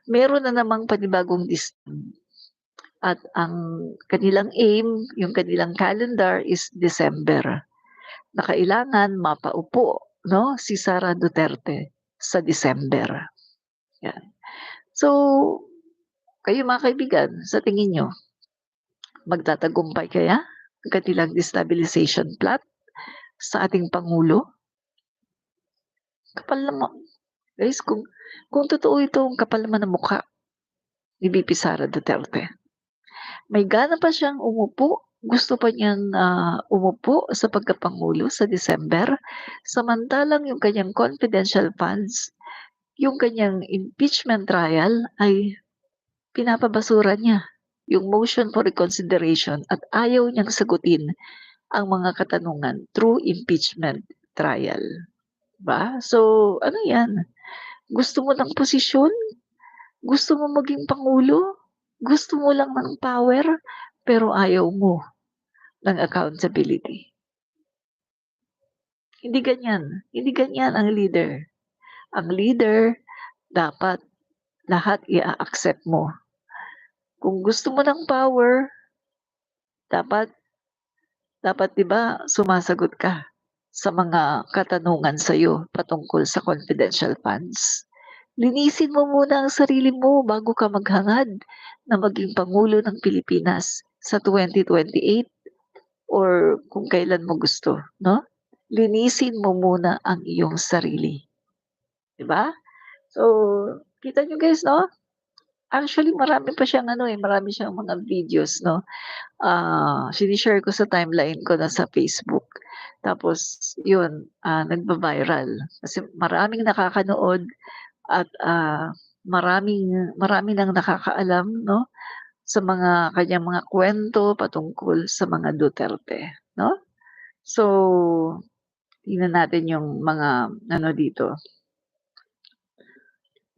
meron na namang panibagong at ang kanilang aim, yung kanilang calendar is December, na kailangan mapaupo, 'no, si Sara Duterte sa December, 'yan. So, kayo mga kaibigan, sa tingin niyo, magtatagumpay kaya ang kanilang destabilization plot sa ating pangulo? Kapal naman guys, kung totoo itong kapal naman ng mukha ni VP Sara Duterte. May gana pa siyang umupo, gusto pa niyang, umupo sa pagkapangulo sa December, samantalang yung kanyang confidential funds, yung kanyang impeachment trial ay pinapabasura niya. Yung motion for reconsideration at ayaw niyang sagutin ang mga katanungan through impeachment trial, ba? So, ano 'yan, gusto mo ng posisyon, gusto mo maging pangulo, gusto mo lang ng power, pero ayaw mo ng accountability. Hindi ganyan ang leader. Ang leader dapat lahat i-a-accept mo. Kung gusto mo ng power, dapat dapat 'di ba sumasagot ka sa mga katanungan sa'yo patungkol sa confidential funds. Linisin mo muna ang sarili mo bago ka maghangad na maging pangulo ng Pilipinas sa 2028 or kung kailan mo gusto, 'no? Linisin mo muna ang iyong sarili, 'di ba? So, kita niyo guys, 'no? Actually marami pa siyang ano, marami siyang mga videos, 'no? Shine-share ko sa timeline ko na sa Facebook. Tapos yun, nagva-viral kasi maraming nakakanood at, marami ng nakakaalam, 'no, sa mga kanyang mga kuwento patungkol sa mga Duterte, 'no? So, tingnan natin yung mga ano dito,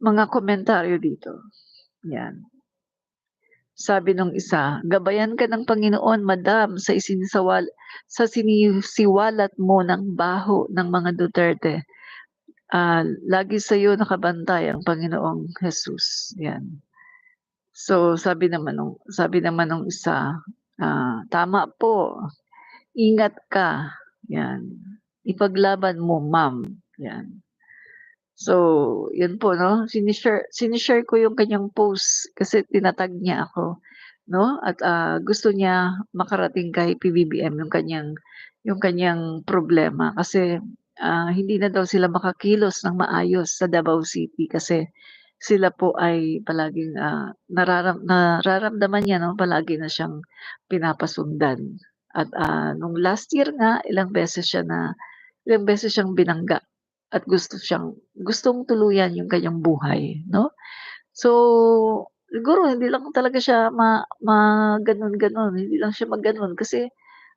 mga komentaryo dito, 'yan. Sabi nung isa, "Gabayan ka ng Panginoon madam sa sinisiwalat mo ng baho ng mga Duterte. Lagi sa'yo nakabantay ang Panginoong Hesus." 'Yan. So, sabi naman nung isa, "Tama po, ingat ka." 'Yan. "Ipaglaban mo ma'am." 'Yan. So, yun po 'no, sine-share ko yung kanyang post kasi tinatag niya ako 'no, at, gusto niya makarating kay PBBM yung kanyang problema kasi, hindi na daw sila makakilos ng maayos sa Davao City kasi sila po ay palaging, nararamdaman niya 'no, palagi na siyang pinapasundan at, nung last year nga ilang beses siyang binangga at gustong tuluyan yung kanyang buhay 'no. So, siguro hindi lang talaga siya maganon-ganon, hindi lang siya maganon kasi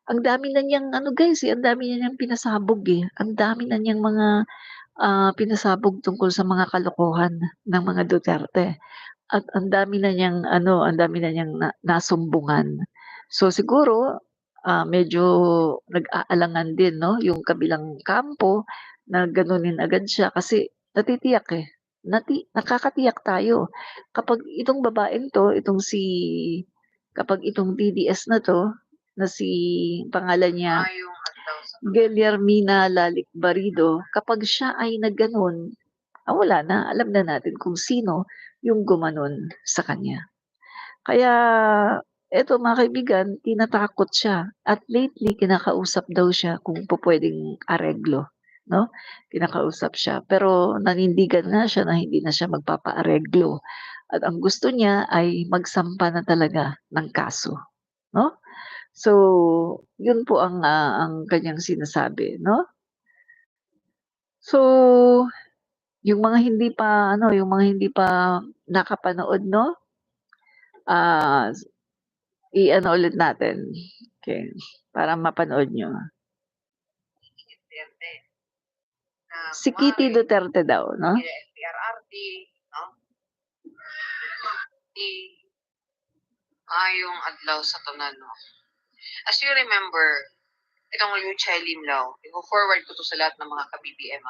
ang dami na niyang ano guys, ang dami na niyang pinasabog, ang dami na niyang mga, pinasabog tungkol sa mga kalokohan ng mga Duterte at ang dami na niyang ano, ang dami na niyang nasumbungan. So siguro, medyo nag-aalangan din 'no, yung kabilang kampo na ganunin agad siya kasi natitiyak, nakakatiyak tayo kapag itong babaeng 'to, kapag itong DDS na 'to, na si pangalan niya Guillermina Lalikbarido, kapag siya ay nagganon, wala na, alam na natin kung sino yung gumanon sa kanya. Kaya eto mga kaibigan, tinatakot siya at lately kinakausap daw siya kung pupuwedeng areglo, 'no? Kinakausap siya, pero nanindigan nga siya na hindi na siya magpapaareglo at ang gusto niya ay magsampa na talaga ng kaso, 'no? So, yun po ang kanyang sinasabi, no? So, yung mga hindi pa nakapanood, 'no, ah i-ano ulit natin, okey, para mapanood niyo. Si Kitty Duterte daw 'no? Maayong adlaw sa tanan, no. As you remember, itong Lucha Limlaw, i-forward ko 'to sa lahat ng mga ka-BBM,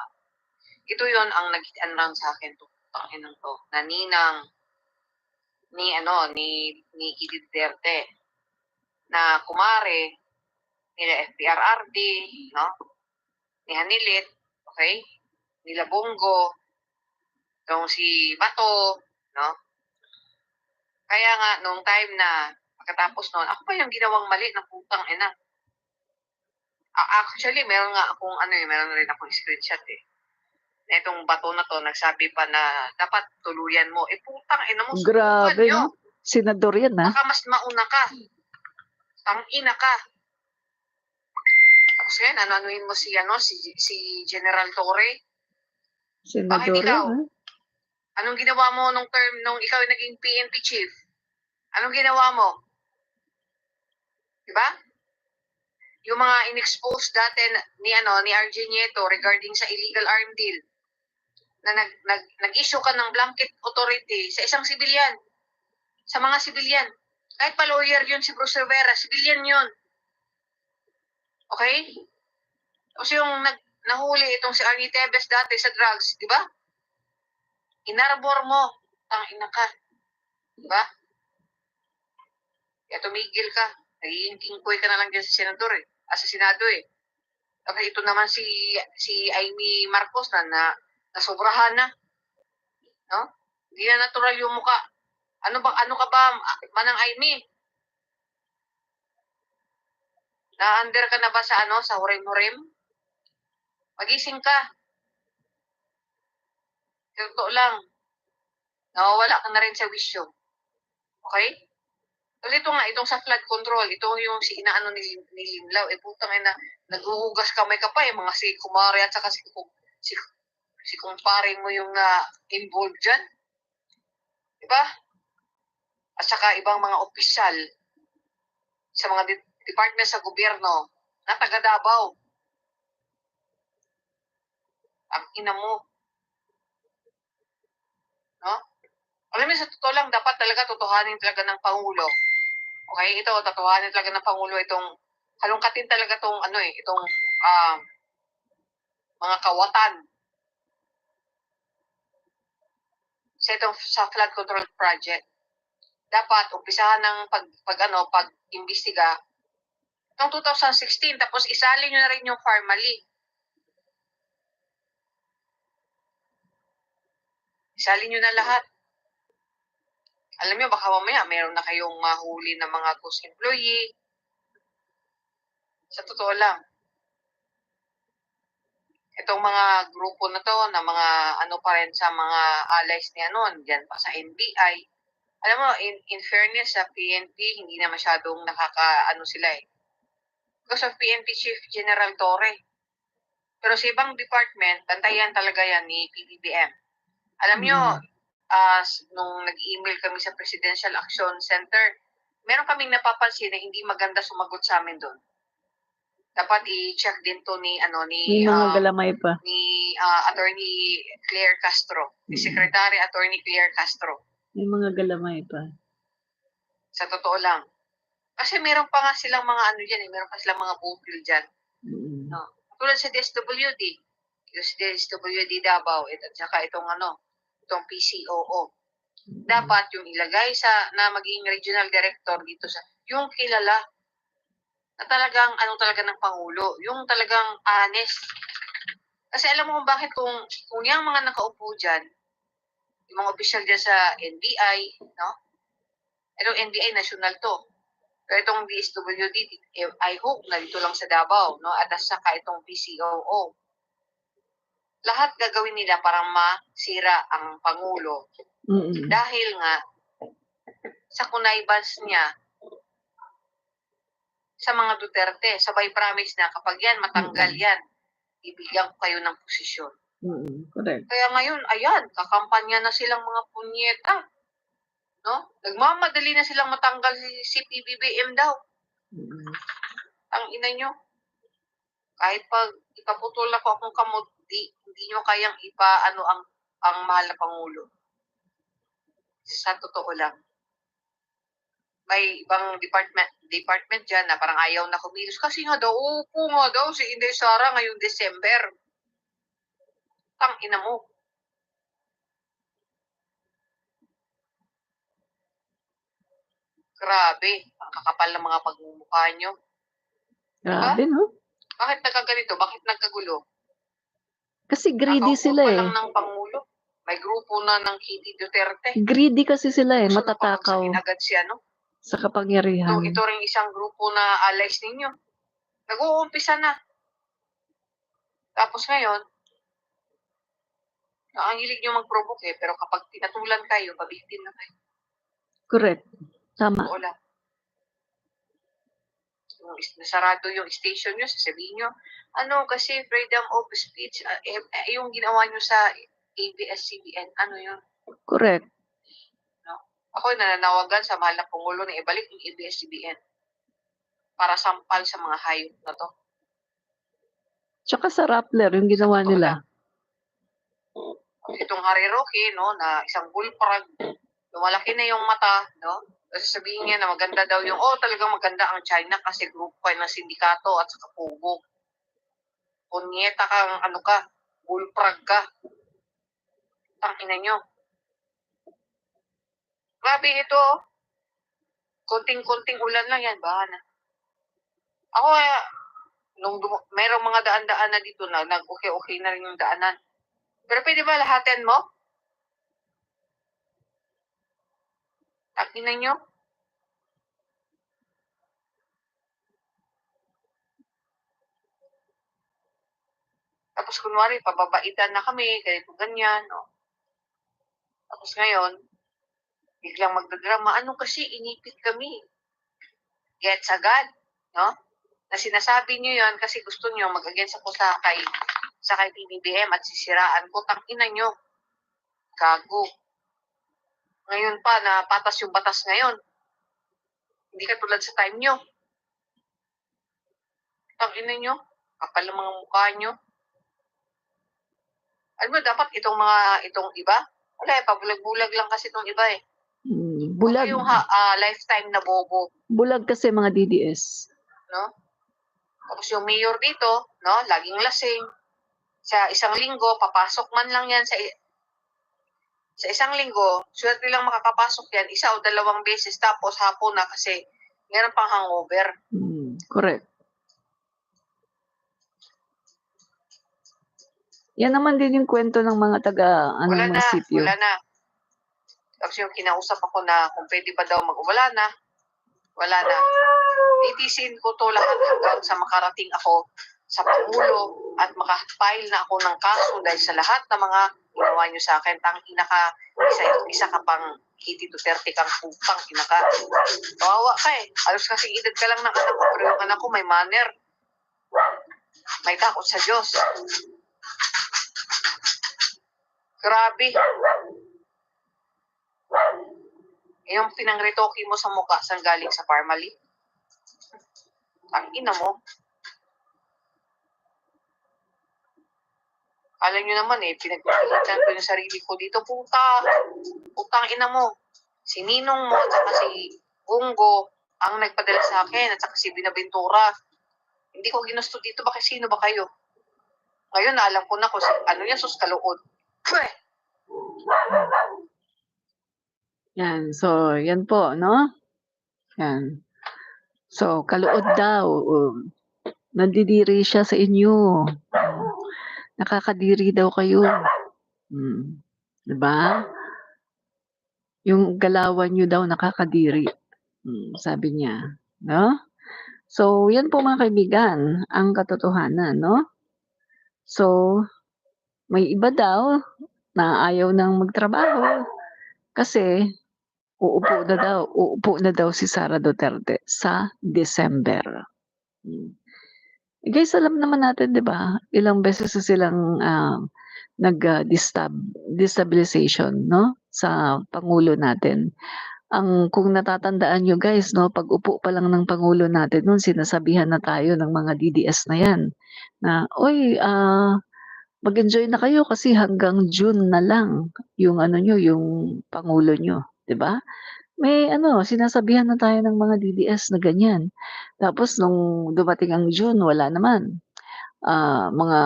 Ito yon ang nag-announce sa akin 'to, tanginang 'to, na ninang ni Kitty Duterte na kumare nila FPRRD, no? Ni Hanilit, okay? Nila Bongo, itong si Bato, no? Kaya nga, nung time na pagkatapos noon, ako pa yung ginawang mali ng putang ina. Actually, meron rin akong screenshot eh. Na itong Bato na to, nagsabi pa na dapat tuluyan mo. Putang ina mo, subukan Grabe, nyo. no? Senador yan, ha? Baka mas mauna ka. Tang-ina ka. Tapos ngayon, ano-anuin mo si General Torre. Bakit Senador ikaw? yan, ha? Anong ginawa mo nung term nung ikaw ay naging PNP chief? Anong ginawa mo? Diba? Yung mga in-expose dati ni RJ Nieto regarding sa illegal arm deal na nag-issue ka ng blanket authority sa isang sibilyan, sa mga sibilyan. Kahit pa lawyer yun si Bruce Rivera, sibilyan yun. Okay? Tapos yung nahuli itong si Arnie Tevez dati sa drugs, di ba? Inarbor mo, tangina ka. Di ba? Kaya tumigil ka. Nagiging kingkoy ka na lang dyan sa senador eh. Sa Senado eh. Tapos ito naman si Amy Marcos na nasobrahan na. No? Hindi na natural yung mukha. Ano ka ba, Manang Amy? Na-under ka na ba sa hurim-hurim? Magising ka. Totoo lang. Nawawala ka na rin sa wisyo. Okay? Kasi itong sa flood control, ito yung si inaano ni Limlaw. Putang ina, naghuhugas kamay ka pa mga si Kumari at saka si kumpare mo yung involved dyan. Diba? At saka ibang mga opisyal sa mga department sa gobyerno na taga Davao. Ang ina mo. No? Alam mo, sa totoo lang, dapat talaga totohanin talaga ng Pangulo. Okay? Ito, totohanin talaga ng Pangulo itong, halongkatin talaga itong mga kawatan sa flood control project. Dapat umpisahan ng pag-imbestiga noong 2016, tapos isali nyo na rin yung Farmally. Isali nyo na lahat. Alam nyo, baka mamaya meron na kayong mahuli ng mga ghost employee. Sa totoo lang. Itong mga grupo na to, na mga pa rin sa mga allies niya noon, dyan pa sa NBI. Alam mo, in fairness sa PNP, hindi na masyadong sila eh. Because of PNP Chief General Torre. Pero sa ibang department, bantayan talaga yan ni PBBM. Alam nyo, nung nag-email kami sa Presidential Action Center, meron kaming napapansin na hindi maganda sumagot sa amin doon. Dapat i-check din to ni mga galamay pa. Ni Attorney Claire Castro, ni Secretary Attorney Claire Castro. May mga galamay pa. Sa totoo lang. Kasi meron pa nga silang mga meron pa silang mga bukil dyan. No. Tulad sa DSWD. Yung DSWD Davao, at saka itong PCOO. Dapat yung ilagay na maging regional director dito yung kilala na talagang talaga ng Pangulo, yung talagang honest. Kasi alam mo kung bakit kung yung mga nakaupo dyan, yung mga opisyal dyan sa NBI, no? Itong NBI national to. Pero itong DSWD, I hope na dito lang sa Davao, no? At saka itong PCOO. Lahat gagawin nila para masira ang Pangulo. Dahil nga, sa connivances niya sa mga Duterte, sabay promise na kapag yan, matanggal yan, ibigyan ko kayo ng posisyon. Correct. Kaya ngayon, ayan, kakampanya na silang mga punyeta. No? Nagmamadali na silang matanggal si PBBM daw. Ang ina nyo. Kahit pag ipaputol ako akong kamot, hindi nyo kayang ang mahal na Pangulo. Sa totoo lang. May ibang department dyan na parang ayaw na kumilos. Kasi nga daw, upo nga daw si Inday Sara ngayong December. Ina mo. Grabe, ang kakapal ng mga pagmumukha niyo. Grabe, Diba? 'no? Bakit nagkaganito? Bakit nagkagulo? Kasi greedy Kakaupo sila, pa eh. lang ng Pangulo, may grupo na ng Kitty Duterte. Greedy kasi sila, eh, Gusto na matatakaw pabagsakin agad si ano. sa Ito kapangyarihan. ring isang grupo na allies ninyo. Nag-uumpisa na. Tapos ngayon, ang hilig niyo mag-provoke, eh, pero kapag pinatulan kayo, babiktim na kayo. Correct. Tama. Totoo lang. Nasarado yung station niyo, sasabihin niyo, ano kasi freedom of speech, yung ginawa niyo sa ABS-CBN, ano yun? Correct. No? Ako nananawagan sa mahal na Pangulo na ibalik yung ABS-CBN para sampal sa mga hayop na to. Tsaka sa Rappler, yung ginawa nila. Itong Hariroki, no, na isang bullfrog, lumalaki na yung mata, no? Kasi sabihin niya na maganda daw yung, talagang maganda ang China kasi grupo kayo ng sindikato at saka pugo. Punyeta kang ano ka, bullfrog ka. Tangina nyo. Grabe ito. Konting-konting ulan lang yan, bahala. Ako, nung merong mga daan-daan na dito na, nag-okay-okay na rin yung daanan. Pero pwede ba lahatin mo? Tangina nyo. Tapos kunwari, pababaitan na kami, ganito ganyan, no? Tapos ngayon, biglang magdadrama, ano kasi inipit kami. Gets agad, no? Na sinasabi nyo yon kasi gusto nyo mag-against ako sa kay PBBM at sisiraan ko, tangina nyo. Gago. Ngayon pa, na patas yung batas ngayon. Hindi ka tulad sa time nyo. Tangina nyo. Kapal ng mga mukha nyo. Ano ba, dapat itong iba? Wala, pabulag-bulag lang kasi itong iba eh. Bulag. Yung lifetime na bobo. Bulag kasi mga DDS. No? Tapos yung mayor dito, no, laging lasing. Sa isang linggo, papasok man lang yan sa isang linggo, swerte lang makakapasok yan, 1 o 2 beses, tapos hapon na kasi meron pang hangover. Correct. Yan naman din yung kwento ng mga mga sityo. Wala na. Tapos yung kinausap ako na kung pwede ba daw wala na. Titisin ko to lahat hanggang sa makarating ako sa Pangulo at makafile na ako ng kaso dahil sa lahat ng mga ginawa nyo sa akin. Tangina ka, isa ka pang Kitty Duterte kang putang ina ka. Kawawa ka eh. Alos kasi edad ka lang ng anak ko, pero yung anak ko may manner. May takot sa Diyos. Grabe. Yung pinangretoki mo sa mukha sang galing sa Parmalee. Ang ina mo. Alam nyo naman eh, pinagpipilitan ko yung sarili ko dito. Putang ina mo. Si Ninong mo at saka si Bungo ang nagpadala sa akin at saka si Binaventura. Hindi ko ginusto dito. Bakit sino ba kayo? Ngayon, alam ko na kung ano yan, sus kaluod. Yan. So, yan po, no? Yan. So, kaluod daw. Nandidiri siya sa inyo. Nakakadiri daw kayo. Diba? Yung galawan nyo daw nakakadiri. Sabi niya. No? So, yan po mga kaibigan, ang katotohanan, no? So, may iba daw na ayaw nang magtrabaho kasi uupo na daw si Sara Duterte sa December. Guys, alam naman natin, 'di ba? Ilang beses na silang destabilization, no? Sa pangulo natin. Kung natatandaan nyo guys, no, pag upo pa lang ng pangulo natin noon, sinasabihan na tayo ng mga DDS na 'yan na, "Oy, mag-enjoy na kayo kasi hanggang June na lang yung yung pangulo nyo." 'Di ba? May sinasabihan na tayo ng mga DDS na ganyan. Tapos nung dumating ang June, wala naman. Mga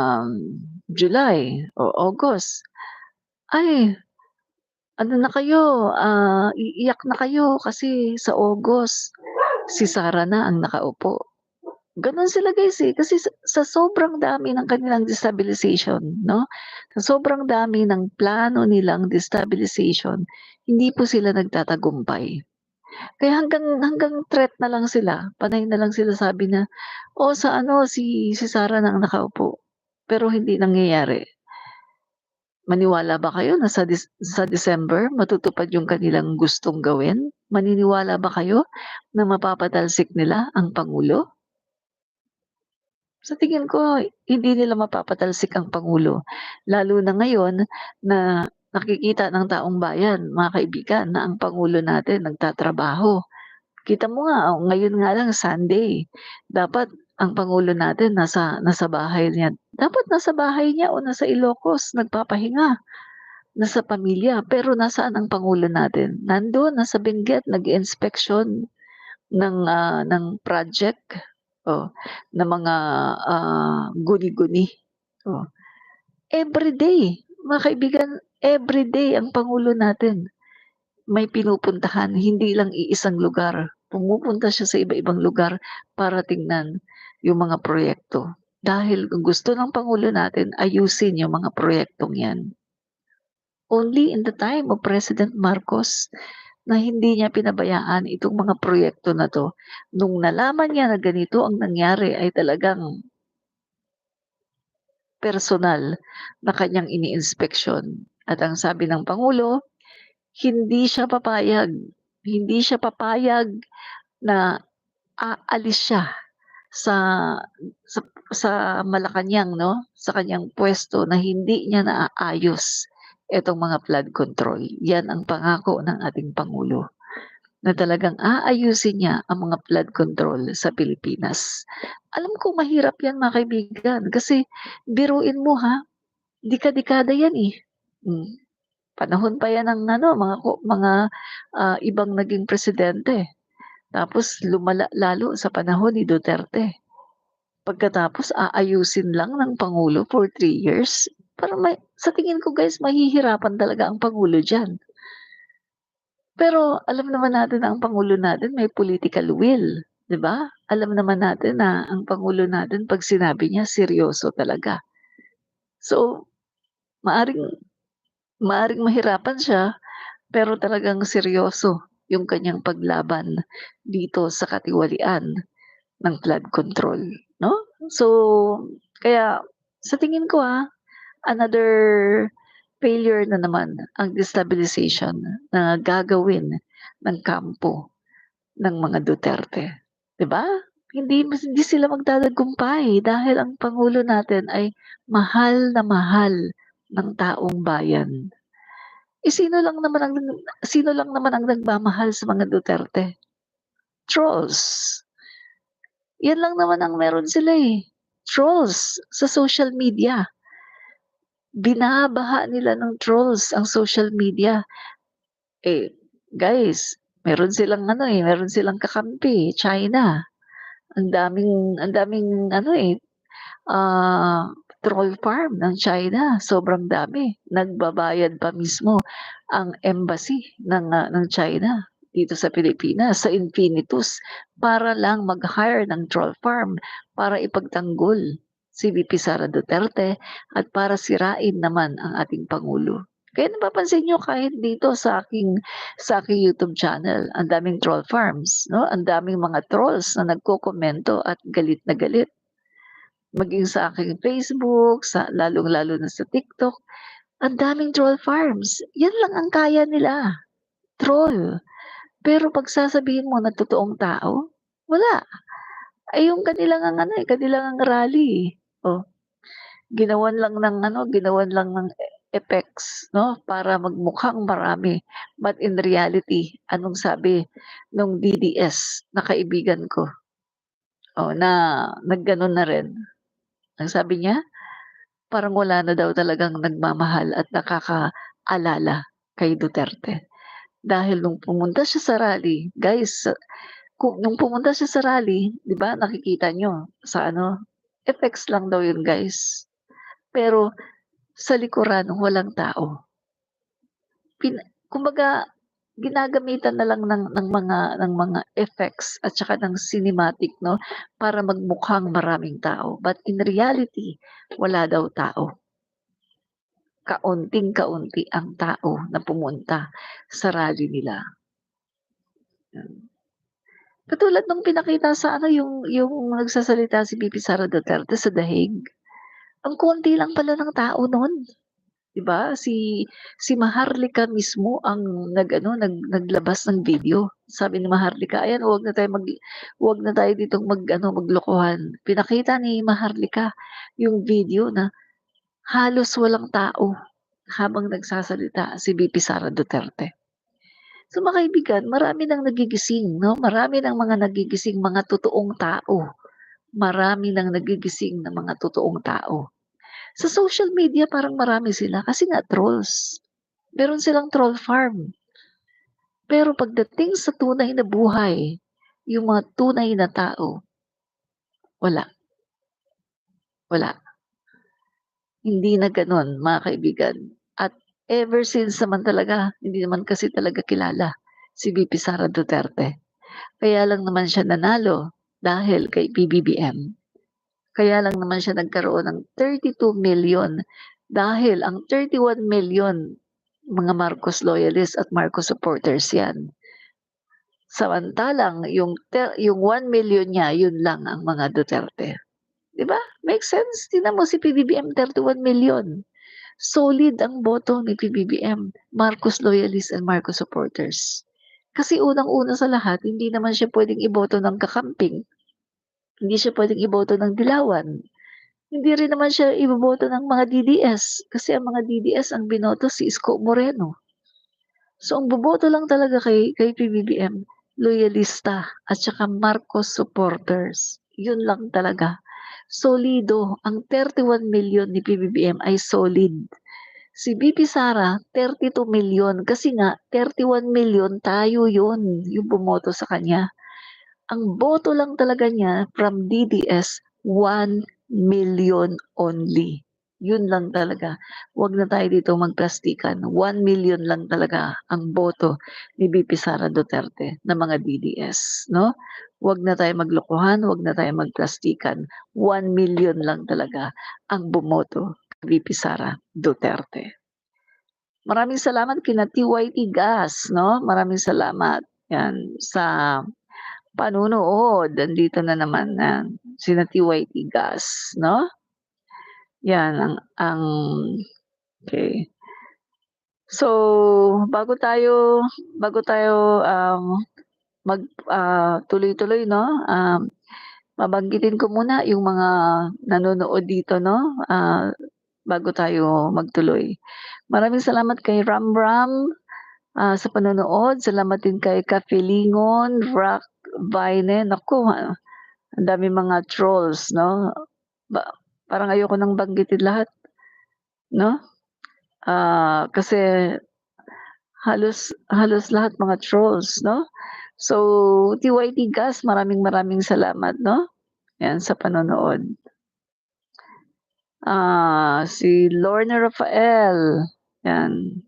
July o August, ay ano na kayo, iiyak na kayo kasi sa August, si Sara na ang nakaupo. Gano'n sila guys, eh, kasi sa sobrang dami ng kanilang destabilization 'no, sa sobrang dami ng plano nilang destabilization, hindi po sila nagtatagumpay. Kaya hanggang hanggang threat na lang sila, panay na lang sila sabi na, "Oh, sa ano si Sara na ang nakaupo." Pero hindi nangyayari. Maniwala ba kayo na sa December matutupad yung kanilang gustong gawin? Maniniwala ba kayo na mapapatalsik nila ang pangulo? Sa tingin ko hindi nila mapapatalsik ang pangulo, lalo na ngayon na nakikita ng taong bayan, mga kaibigan, na ang pangulo natin nagtatrabaho. Kita mo nga, ngayon nga lang Sunday, dapat ang pangulo natin nasa bahay niya. Dapat nasa bahay niya o nasa Ilocos nagpapahinga, nasa pamilya. Pero nasaan ang pangulo natin? Nandun, nasa Benguet, nag-iinspeksyon ng project, oh, ng mga, guni-guni, oh. Everyday, mga kaibigan, everyday ang pangulo natin may pinupuntahan, hindi lang iisang lugar. Pumupunta siya sa iba-ibang lugar para tingnan yung mga proyekto. Dahil ang gusto ng pangulo natin ayusin yung mga proyektong 'yan. Only in the time of President Marcos na hindi niya pinabayaan itong mga proyekto na 'to. Nung nalaman niya na ganito ang nangyari ay talagang personal na kanyang iniinspeksyon. At ang sabi ng pangulo, hindi siya papayag, hindi siya papayag na aalis siya sa sa sa Malacanang 'no, sa kanyang puwesto na hindi niya naaayos itong mga flood control. Yan ang pangako ng ating pangulo, na talagang aayusin niya ang mga flood control sa Pilipinas. Alam ko mahirap yan mga kaibigan, kasi biruin mo ha, dekada-dekada yan, eh. Panahon pa yan ng ano, ibang naging presidente. Tapos lumala lalo sa panahon ni Duterte. Pagkatapos aayusin lang ng pangulo for 3 years, parang sa tingin ko guys mahihirapan talaga ang pangulo diyan. Pero alam naman natin na ang pangulo natin may political will, 'di ba? Alam naman natin na ang pangulo natin 'pag sinabi niya seryoso talaga. So, maaring maaring mahirapan siya, pero talagang seryoso yung kanyang paglaban dito sa katiwalian ng flood control, 'no? So, kaya sa tingin ko, another failure na naman ang destabilization na gagawin ng kampo ng mga Duterte, 'di ba? Hindi sila magtatagumpay dahil ang pangulo natin ay mahal na mahal ng taong bayan. Eh, sino lang naman ang nagmamahal sa mga Duterte? Trolls. Yan lang naman ang meron sila, eh, trolls sa social media. Binabaha nila ng trolls ang social media. Eh, guys, meron silang kakampi, China. Ang daming ano, eh, ah, troll farm ng China, sobrang dami. Nagbabayad pa mismo ang embassy ng China dito sa Pilipinas, sa Infinitus, para lang mag-hire ng troll farm para ipagtanggol si VP Sara Duterte at para sirain naman ang ating pangulo. Kaya napapansin niyo kahit dito sa aking YouTube channel, ang daming troll farms 'no, ang daming mga trolls na nagkokomento at galit na galit. Maging sa aking Facebook, lalong-lalo na sa TikTok, ang daming troll farms. Yan lang ang kaya nila, troll. Pero 'pag sasabihin mo na totoong tao, wala. Ay yung kanilang ang ano, kanilang ang rally, oh, ginawan lang ng effects 'no, para magmukhang marami. But in reality, anong sabi nung DDS na kaibigan ko, oh, na nagganon na rin, ang sabi niya, parang wala na daw talagang nagmamahal at nakakaalala kay Duterte. Dahil nung pumunta siya sa rally, guys, nung pumunta siya sa rally, 'di ba nakikita niyo sa ano, effects lang daw yun guys. Pero sa likuran walang tao. Kumbaga ginagamitan na lang ng mga effects at saka ng cinematic 'no, para magmukhang maraming tao, but in reality wala daw tao. Kaunting-kaunti ang tao na pumunta sa rally nila. Katulad nung pinakita sa ano yung nagsasalita si VP Sara Duterte sa Dahig, ang konti lang pala ng tao nun, 'di ba? Si Maharlika mismo ang naglabas ng video. Sabi ni Maharlika, "Ayan huwag na tayo ditong maglokohan." Pinakita ni Maharlika yung video na halos walang tao habang nagsasalita si VP Sara Duterte. So mga kaibigan, marami ng nagigising 'no, marami ng mga nagigising mga totoong tao. Marami ng nagigising na mga totoong tao. Sa social media parang marami sila kasi nga trolls. Meron silang troll farm. Pero pagdating sa tunay na buhay, yung mga tunay na tao, wala, wala. Hindi na gano'n mga kaibigan. At ever since naman talaga, hindi naman kasi talaga kilala si VP Sara Duterte. Kaya lang naman siya nanalo dahil kay PBBM. Kaya lang naman siya nagkaroon ng 32 million dahil ang 31 million mga Marcos loyalists at Marcos supporters 'yan. Samantalang yung 1 million niya, yun lang ang mga Duterte. 'Di ba? Make sense? Tignan mo si PBBM 31 million. Solid ang boto ni PBBM, Marcos loyalists and Marcos supporters. Kasi unang-una sa lahat, hindi naman siya puwedeng iboto ng kakamping, hindi siya puwedeng iboto ng dilawan. Hindi rin naman siya iboboto ng mga DDS, kasi ang mga DDS ang binoto si Isko Moreno. So ang boboto lang talaga kay PBBM, loyalista at saka Marcos supporters, yun lang talaga. Solido, ang 31 million ni PBBM ay solid. Si VP Sara 32 million kasi nga 31 million tayo yun, yung bumoto sa kanya. Ang boto lang talaga niya from DDS 1 million only. Yun lang talaga. Wag na tayo dito magplastikan. 1 million lang talaga ang boto ni VP Sara Duterte na mga DDS, 'no? Wag na tayo maglokohan, wag na tayo magplastikan. 1 million lang talaga ang bumoto kay VP Sara Duterte. Maraming salamat kina TYT Gas, 'no? Maraming salamat 'yan sa panunood. Nandito na naman na sina TYT Gas, 'no? 'Yan ang okey. So, bago tayo, tuloy-tuloy 'no, babanggitin ko muna yung mga nanonood dito 'no, bago tayo magtuloy. Maraming salamat kay Ramram, sa panonood. Salamat din kay Kapilingon, Rock Vine. Naku, ang daming mga trolls 'no. Ba Parang ayoko ng banggitin lahat 'no, kasi halos halos lahat mga trolls 'no. So, TYT Gas, maraming salamat 'no, 'yan sa panonood. Si Lorna Rafael, 'yan,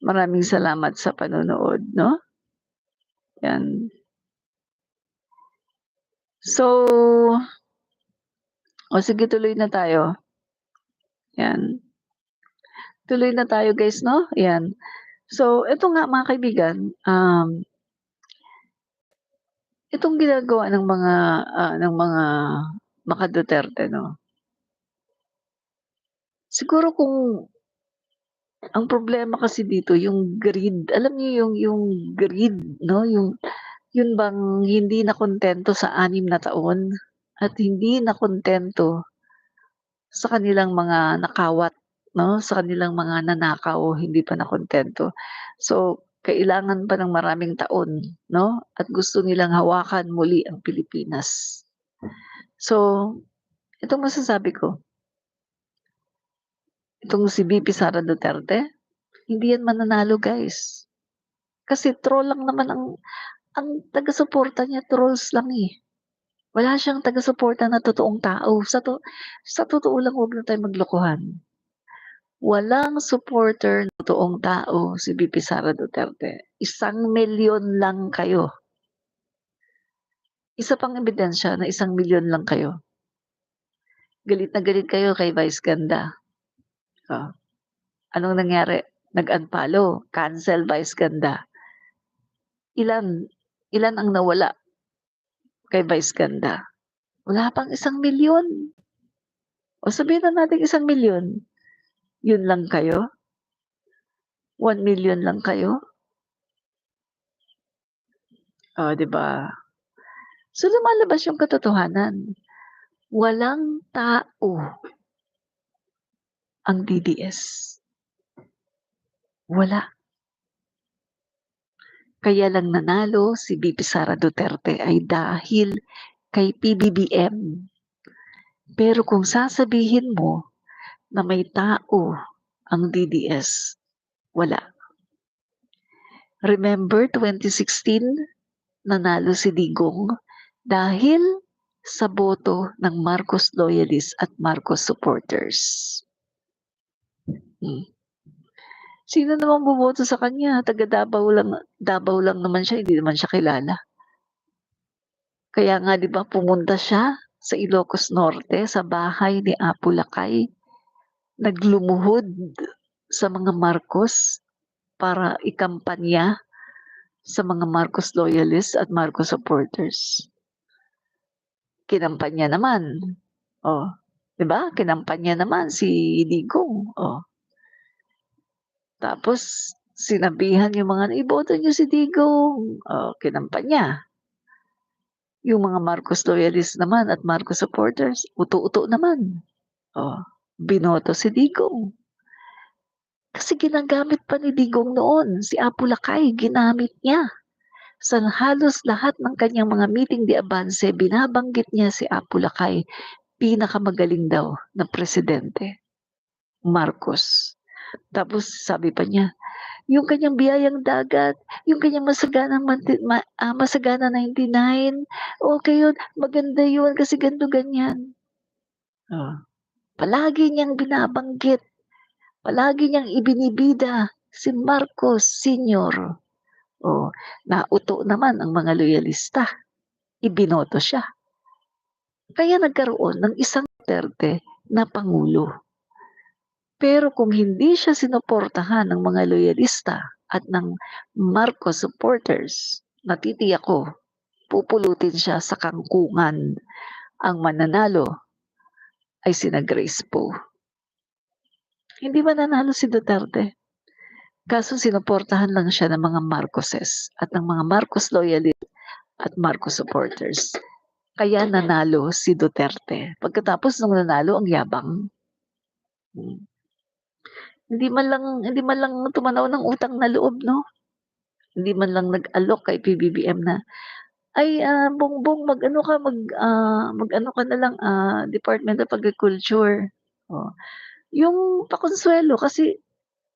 maraming salamat sa panonood 'no, 'yan. So, o sige tuloy na tayo, 'yan. Tuloy na tayo guys 'no, 'yan. So, eto nga mga kaibigan, itong ginagawa ng mga maka-Duterte 'no, siguro kung ang problema kasi dito yung greed, alam niyo yung greed 'no, yun bang hindi nakuntento sa 6 na taon at hindi nakuntento sa kanilang mga nakawat 'no, sa kanilang mga nanakaw, hindi pa nakuntento. So, kailangan pa ng maraming taon 'no, at gusto nilang hawakan muli ang Pilipinas. So, ito masasabi ko, itong si VP Sara Duterte, hindi yan mananalo guys. Kasi troll lang naman ang taga-suporta niya, trolls lang, eh. Wala siyang taga-suporta na totoong tao. Sa totoo lang, huwag na tayong maglokohan. Walang supporter na totoong tao si VP Sara Duterte. 1,000,000 lang kayo. Isa pang ebidensya na 1,000,000 lang kayo. Galit na galit kayo kay Vice Ganda. Oh, anong nangyari? Nag-unfollow, cancel Vice Ganda. Ilan ang nawala kay Vice Ganda? Wala pang 1,000,000. O sabihin na natin 1,000,000. Yun lang kayo? 1,000,000 lang kayo? Oh, 'di ba? So lumalabas yung katotohanan. Walang tao ang DDS. Wala. Kaya lang nanalo si VP Sara Duterte ay dahil kay PBBM. Pero kung sasabihin mo na may tao ang DDS, wala. Remember 2016, nanalo si Digong dahil sa boto ng Marcos loyalists at Marcos supporters. Sino naman boboto sa kanya? Taga Davao lang naman siya, hindi naman siya kilala. Kaya nga 'di ba pumunta siya sa Ilocos Norte, sa bahay ni Apo Lakay. Naglumuhod sa mga Marcos para ikampanya sa mga Marcos loyalists at Marcos supporters. Kinampanya naman. Oh, 'di ba? Kinampanya naman si Digong. Oh. Tapos sinabihan yung mga, "Iboto niyo si Digong." Oh, kinampanya. Yung mga Marcos loyalists naman at Marcos supporters, uto-uto naman. Oh, binoto si Digong. Kasi ginagamit pa ni Digong noon, si Apo Lakay, ginamit niya. Sa halos lahat ng kanyang mga meeting de avance, binabanggit niya si Apo Lakay, pinakamagaling daw na presidente, Marcos. Tapos sabi pa niya, yung kanyang biyayang dagat, yung kanyang masagana 99, okay yun, maganda yun kasi ganito ganyan. Oh. Palagi niyang binabanggit, palagi niyang ibinibida si Marcos Sr. Oh, nauto naman ang mga loyalista, ibinoto siya. Kaya nagkaroon ng isang Duterte na pangulo. Pero kung hindi siya sinuportahan ng mga loyalista at ng Marcos supporters, natitiyak ko, pupulutin siya sa kangkungan. Ang mananalo ay sina Grace Poe. Hindi mananalo si Duterte. Kaso sinuportahan lang siya ng mga Marcoses at ng mga Marcos loyalists at Marcos supporters. Kaya nanalo si Duterte. Pagkatapos nung nanalo, ang yabang. Hindi man lang tumanaw ng utang na loob, no? Hindi man lang nag-alok kay PBBM na, ay, Bongbong, mag-ano ka na lang, Department of Agriculture. Oh. Yung pakonsuelo kasi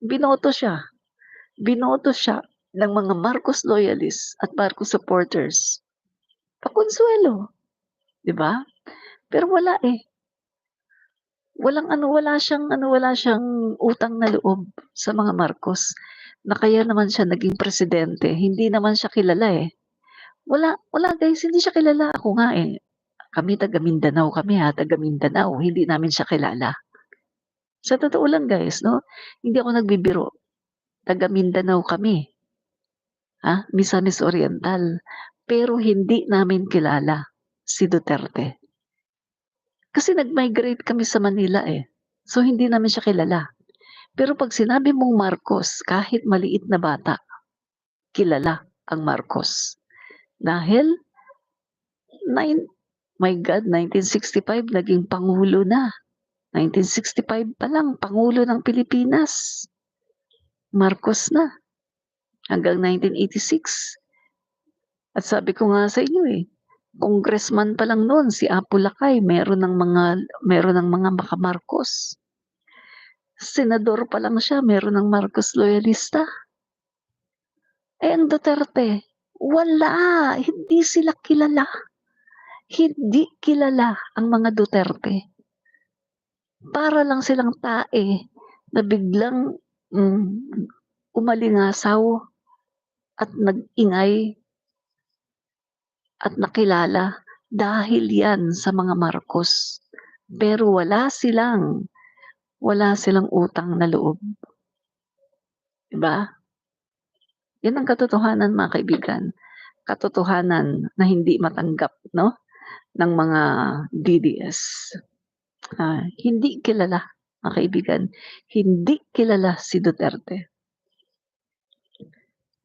binoto siya. Binoto siya ng mga Marcos loyalists at Marcos supporters. Pakonsuelo. 'Di ba? Pero wala eh. Wala siyang utang na loob sa mga Marcos na kaya naman siya naging presidente. Hindi naman siya kilala eh. Wala guys, hindi siya kilala. Ako nga eh. Kami taga Mindanao kami ha, taga Mindanao. Hindi namin siya kilala. Sa totoo lang guys, no? Hindi ako nagbibiro. Taga Mindanao kami. Ha? Misamis Oriental. Pero hindi namin kilala si Duterte. Kasi nag-migrate kami sa Manila eh. So hindi namin siya kilala. Pero pag sinabi mong Marcos, kahit maliit na bata, kilala ang Marcos. Dahil, my God, 1965 naging Pangulo na. 1965 pa lang, Pangulo ng Pilipinas. Marcos na. Hanggang 1986. At sabi ko nga sa inyo eh, congressman pa lang noon si Apo Lakay, meron ng mga maka-Marcos. Senador pa lang siya, meron ng Marcos loyalista. Eh ang Duterte, wala, hindi sila kilala. Hindi kilala ang mga Duterte. Para lang silang tae na biglang, umalingasaw at nag-ingay at nakilala dahil yan sa mga Marcos. Pero wala silang utang na loob. 'Di ba? Yan ang katotohanan mga kaibigan. Katotohanan na hindi matanggap 'no, ng mga DDS. Hindi kilala mga kaibigan, hindi kilala si Duterte.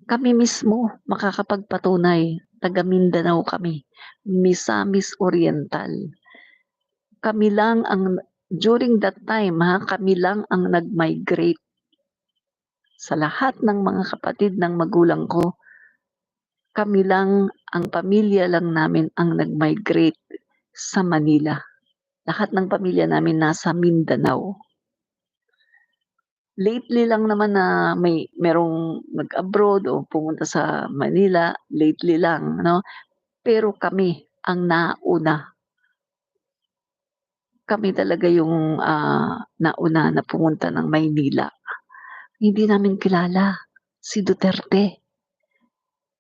Kami mismo makakapagpatunay, taga Mindanao kami, Misamis Oriental. Kami lang ang during that time kami lang ang nag-migrate. Sa lahat ng mga kapatid ng magulang ko, kami lang, ang pamilya lang namin ang nag-migrate sa Manila. Lahat ng pamilya namin nasa Mindanao. Lately lang naman na merong nag-abroad o pumunta sa Manila, lately lang 'no. Pero kami ang nauna. Kami talaga yung, nauna na pumunta ng Maynila. Hindi namin kilala si Duterte.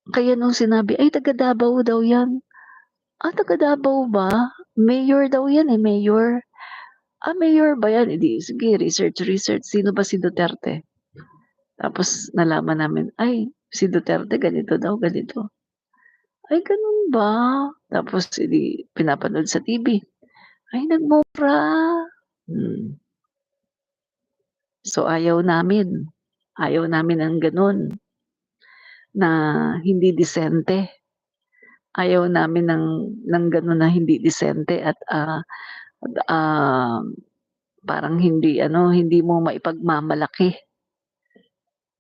Kaya nung sinabi, "Ay taga Davao daw 'yan." Taga Davao ba? Mayor daw 'yan, eh, mayor. Mayor ba 'yan? Eh, sige research, sino ba si Duterte? Tapos nalaman namin, ay si Duterte ganito daw, ganito. Ay gano'n ba? Tapos pinapanood sa TV. Ay nagmumura. So ayaw namin ng gano'n, na hindi disente. Ayaw namin ng gano'n na hindi disente at, parang hindi mo maipagmamalaki.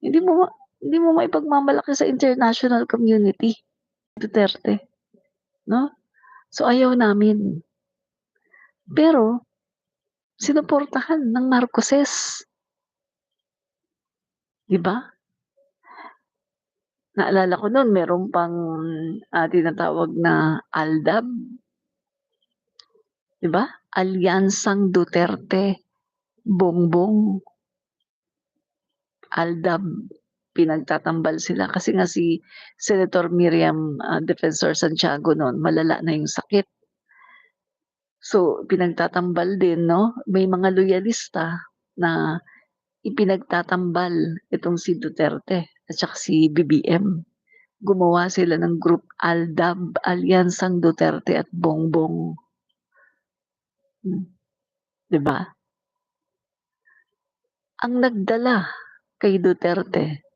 Hindi mo hindi mo maipagmamalaki sa international community, Duterte, 'no? So, ayaw namin. Pero sinuportahan ng Marcoses, 'di ba? Naalala ko no'n meron pang, tinatawag na ALDAB, 'di ba? Alyansang Duterte Bongbong. ALDAB, pinagtatambal sila kasi nga si Senator Miriam, Defensor Santiago no'n malala na yung sakit. So, pinagtatambal din 'no, may mga loyalista na ipinagtatambal itong si Duterte at saka si BBM. Gumawa sila ng group ALDAB, Alyansang Duterte at Bongbong. 'Di ba? Ang nagdala kay Duterte